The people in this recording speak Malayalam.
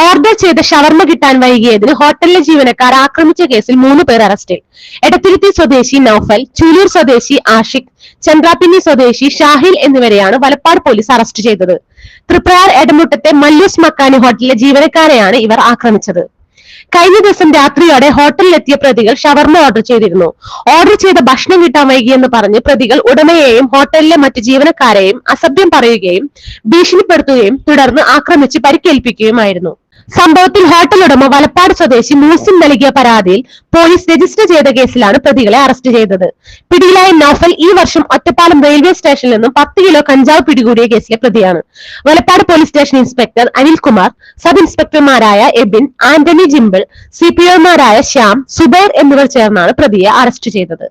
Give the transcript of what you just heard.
ഓർഡർ ചെയ്ത ഷവർമ കിട്ടാൻ വൈകിയതിന് ഹോട്ടലിലെ ജീവനക്കാർ ആക്രമിച്ച കേസിൽ 3 പേർ അറസ്റ്റിൽ. എടത്തിരുത്തി സ്വദേശി നൌഫൽ, ചൂലൂർ സ്വദേശി ആഷിഖ്, ചന്ദ്രാപിന്നി സ്വദേശി ഷാഹിൽ എന്നിവരെയാണ് വലപ്പാട് പോലീസ് അറസ്റ്റ് ചെയ്തത്. തൃപ്രയാർ എടമുട്ടത്തെ മല്ലൂസ് മക്കാനി ഹോട്ടലിലെ ജീവനക്കാരെയാണ് ഇവർ ആക്രമിച്ചത്. കഴിഞ്ഞ ദിവസം രാത്രിയോടെ ഹോട്ടലിലെത്തിയ പ്രതികൾ ഷവർമ ഓർഡർ ചെയ്തിരുന്നു. ഓർഡർ ചെയ്ത ഭക്ഷണം കിട്ടാൻ വൈകിയെന്ന് പറഞ്ഞ് പ്രതികൾ ഉടമയെയും ഹോട്ടലിലെ മറ്റ് ജീവനക്കാരെയും അസഭ്യം പറയുകയും ഭീഷണിപ്പെടുത്തുകയും തുടർന്ന് ആക്രമിച്ച് പരിക്കേൽപ്പിക്കുകയുമായിരുന്നു. സംഭവത്തിൽ ഹോട്ടൽ ഉടമ വലപ്പാട് സ്വദേശി മൂസിൻ നൽകിയ പരാതിയിൽ പോലീസ് രജിസ്റ്റർ ചെയ്ത കേസിലാണ് പ്രതികളെ അറസ്റ്റ് ചെയ്തത്. പിടിയിലായ നൌഫൽ ഈ വർഷം ഒറ്റപ്പാലം റെയിൽവേ സ്റ്റേഷനിൽ നിന്നും 10 കിലോ കഞ്ചാവ് പിടികൂടിയ കേസിലെ പ്രതിയാണ്. Valappad police station inspector Anilkumar, sub ഇൻസ്പെക്ടർമാരായ എബിൻ, ആന്റണി ജിംബിൾ, CPOമാരായ ശ്യാം, സുബൈർ എന്നിവർ ചേർന്നാണ് പ്രതിയെ അറസ്റ്റ് ചെയ്തത്.